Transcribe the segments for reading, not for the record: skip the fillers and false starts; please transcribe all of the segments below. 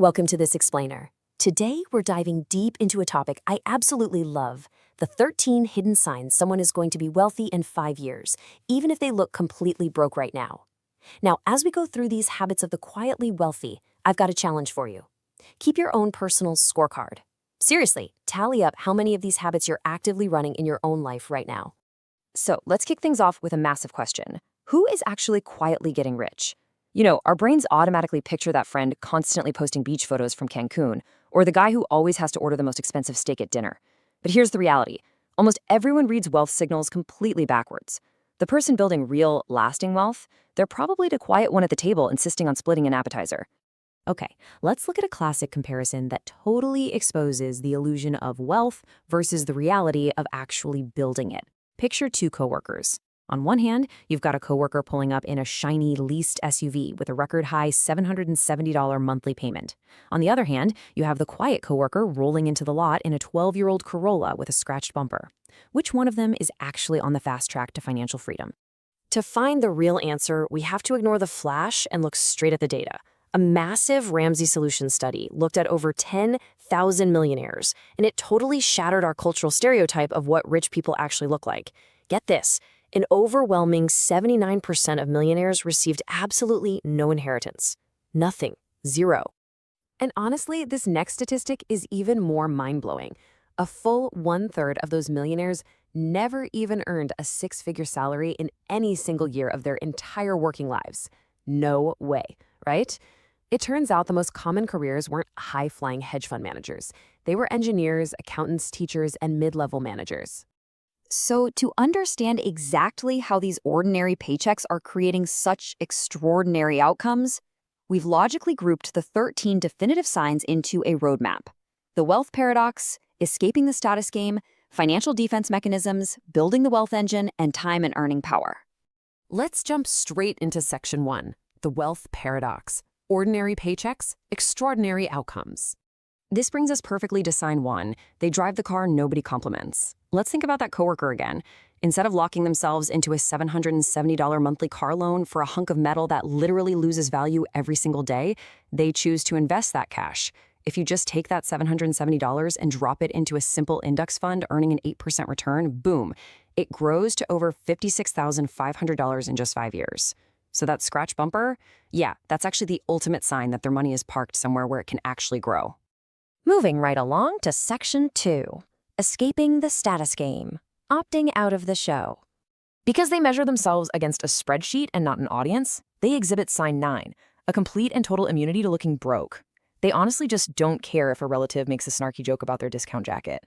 Welcome to this explainer. Today, we're diving deep into a topic I absolutely love, the 13 hidden signs someone is going to be wealthy in 5 years, even if they look completely broke right now. Now, as we go through these habits of the quietly wealthy, I've got a challenge for you. Keep your own personal scorecard. Seriously, tally up how many of these habits you're actively running in your own life right now. So let's kick things off with a massive question. Who is actually quietly getting rich? Our brains automatically picture that friend constantly posting beach photos from Cancun, or the guy who always has to order the most expensive steak at dinner. But here's the reality. Almost everyone reads wealth signals completely backwards. The person building real, lasting wealth, they're probably the quiet one at the table insisting on splitting an appetizer. Okay, let's look at a classic comparison that totally exposes the illusion of wealth versus the reality of actually building it. Picture two coworkers. On one hand, you've got a coworker pulling up in a shiny leased SUV with a record-high $770 monthly payment. On the other hand, you have the quiet coworker rolling into the lot in a 12-year-old Corolla with a scratched bumper. Which one of them is actually on the fast track to financial freedom? To find the real answer, we have to ignore the flash and look straight at the data. A massive Ramsey Solutions study looked at over 10,000 millionaires, and it totally shattered our cultural stereotype of what rich people actually look like. Get this. An overwhelming 79% of millionaires received absolutely no inheritance. Nothing. Zero. And honestly, this next statistic is even more mind-blowing. A full one-third of those millionaires never even earned a six-figure salary in any single year of their entire working lives. No way, right? It turns out the most common careers weren't high-flying hedge fund managers. They were engineers, accountants, teachers, and mid-level managers. So to understand exactly how these ordinary paychecks are creating such extraordinary outcomes, we've logically grouped the 13 definitive signs into a roadmap. The wealth paradox, escaping the status game, financial defense mechanisms, building the wealth engine, and time and earning power. Let's jump straight into section 1, the wealth paradox. Ordinary paychecks, extraordinary outcomes. This brings us perfectly to sign 1. They drive the car nobody compliments. Let's think about that coworker again. Instead of locking themselves into a $770 monthly car loan for a hunk of metal that literally loses value every single day, they choose to invest that cash. If you just take that $770 and drop it into a simple index fund earning an 8% return, boom, it grows to over $56,500 in just 5 years. So that scratch bumper, yeah, that's actually the ultimate sign that their money is parked somewhere where it can actually grow. Moving right along to section 2, escaping the status game, opting out of the show. Because they measure themselves against a spreadsheet and not an audience, they exhibit sign 9, a complete and total immunity to looking broke. They honestly just don't care if a relative makes a snarky joke about their discount jacket.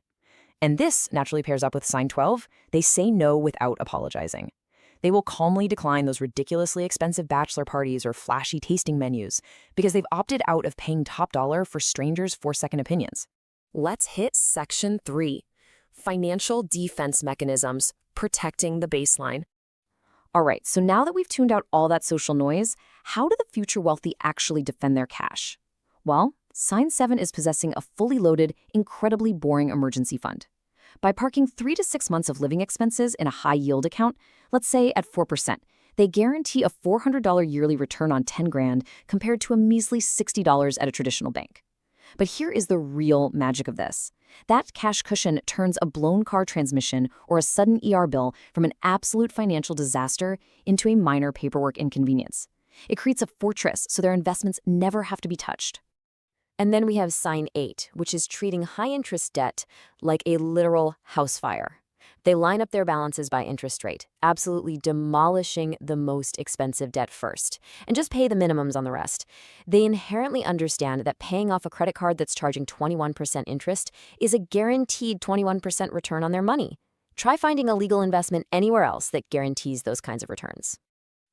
And this naturally pairs up with sign 12, they say no without apologizing. They will calmly decline those ridiculously expensive bachelor parties or flashy tasting menus because they've opted out of paying top dollar for strangers' 4-second opinions. Let's hit section 3, financial defense mechanisms, protecting the baseline. All right, so now that we've tuned out all that social noise, how do the future wealthy actually defend their cash? Well, sign 7 is possessing a fully loaded, incredibly boring emergency fund. By parking 3 to 6 months of living expenses in a high-yield account, let's say at 4%, they guarantee a $400 yearly return on $10,000 compared to a measly $60 at a traditional bank. But here is the real magic of this. That cash cushion turns a blown car transmission or a sudden ER bill from an absolute financial disaster into a minor paperwork inconvenience. It creates a fortress so their investments never have to be touched. And then we have sign 8, which is treating high-interest debt like a literal house fire. They line up their balances by interest rate, absolutely demolishing the most expensive debt first, and just pay the minimums on the rest. They inherently understand that paying off a credit card that's charging 21% interest is a guaranteed 21% return on their money. Try finding a legal investment anywhere else that guarantees those kinds of returns.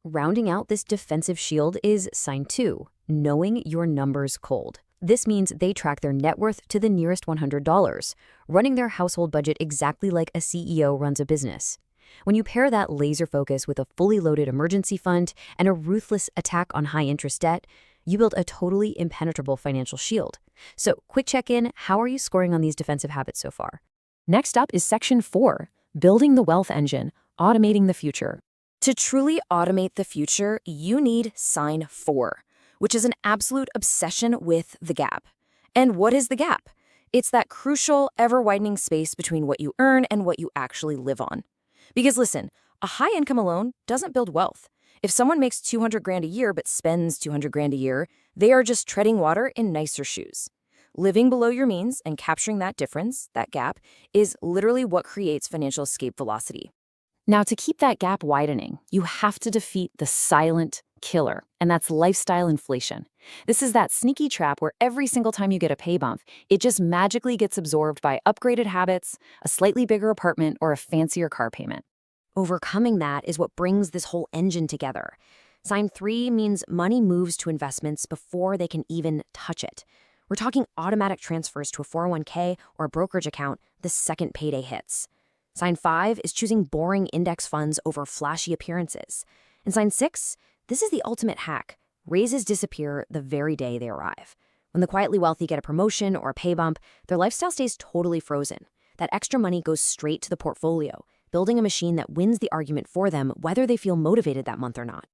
Rounding out this defensive shield is sign 2, knowing your numbers cold. This means they track their net worth to the nearest $100, running their household budget exactly like a CEO runs a business. When you pair that laser focus with a fully loaded emergency fund and a ruthless attack on high-interest debt, you build a totally impenetrable financial shield. So, quick check-in, how are you scoring on these defensive habits so far? Next up is section 4, building the wealth engine, automating the future. To truly automate the future, you need sign 4. which is an absolute obsession with the gap. And what is the gap? It's that crucial, ever-widening space between what you earn and what you actually live on. Because listen, a high income alone doesn't build wealth. If someone makes 200 grand a year but spends 200 grand a year, they are just treading water in nicer shoes. Living below your means and capturing that difference, that gap, is literally what creates financial escape velocity. Now, to keep that gap widening, you have to defeat the silent killer, and that's lifestyle inflation. This is that sneaky trap where every single time you get a pay bump, it just magically gets absorbed by upgraded habits, a slightly bigger apartment, or a fancier car payment. Overcoming that is what brings this whole engine together. Sign 3 means money moves to investments before they can even touch it. We're talking automatic transfers to a 401k or a brokerage account the second payday hits. Sign 5 is choosing boring index funds over flashy appearances. And sign 6, this is the ultimate hack. Raises disappear the very day they arrive. When the quietly wealthy get a promotion or a pay bump, their lifestyle stays totally frozen. That extra money goes straight to the portfolio, building a machine that wins the argument for them whether they feel motivated that month or not.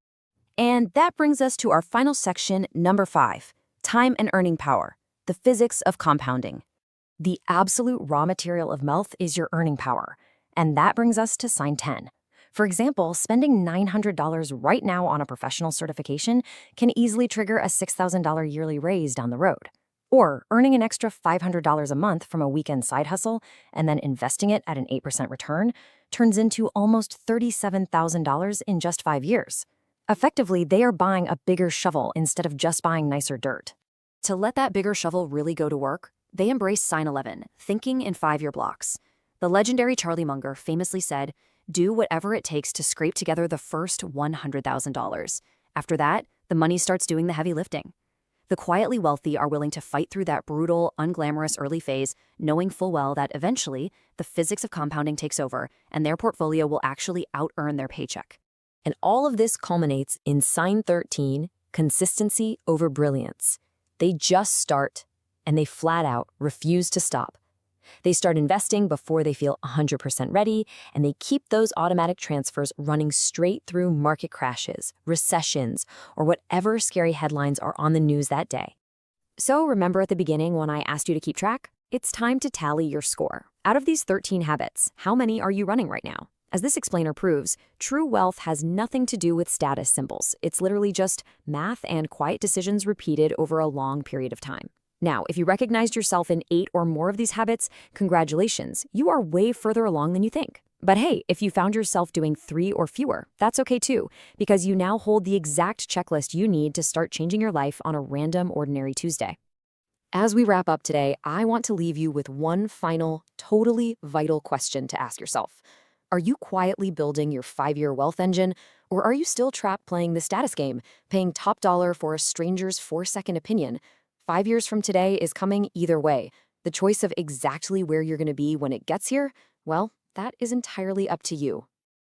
And that brings us to our final section, number 5, time and earning power, the physics of compounding. The absolute raw material of wealth is your earning power. And that brings us to sign 10. For example, spending $900 right now on a professional certification can easily trigger a $6,000 yearly raise down the road. Or earning an extra $500 a month from a weekend side hustle and then investing it at an 8% return turns into almost $37,000 in just 5 years. Effectively, they are buying a bigger shovel instead of just buying nicer dirt. To let that bigger shovel really go to work, they embrace sign 11, thinking in 5-year blocks. The legendary Charlie Munger famously said, "Do whatever it takes to scrape together the first $100,000. After that, the money starts doing the heavy lifting." The quietly wealthy are willing to fight through that brutal, unglamorous early phase, knowing full well that eventually the physics of compounding takes over and their portfolio will actually out-earn their paycheck. And all of this culminates in sign 13, consistency over brilliance. They just start, and they flat out refuse to stop. They start investing before they feel 100% ready, and they keep those automatic transfers running straight through market crashes, recessions, or whatever scary headlines are on the news that day. So remember at the beginning when I asked you to keep track? It's time to tally your score. Out of these 13 habits, how many are you running right now? As this explainer proves, true wealth has nothing to do with status symbols. It's literally just math and quiet decisions repeated over a long period of time. Now, if you recognized yourself in 8 or more of these habits, congratulations, you are way further along than you think. But hey, if you found yourself doing 3 or fewer, that's okay too, because you now hold the exact checklist you need to start changing your life on a random, ordinary Tuesday. As we wrap up today, I want to leave you with one final, totally vital question to ask yourself. Are you quietly building your 5-year wealth engine, or are you still trapped playing the status game, paying top dollar for a stranger's 4-second opinion? 5 years from today is coming either way. The choice of exactly where you're going to be when it gets here, well, that is entirely up to you.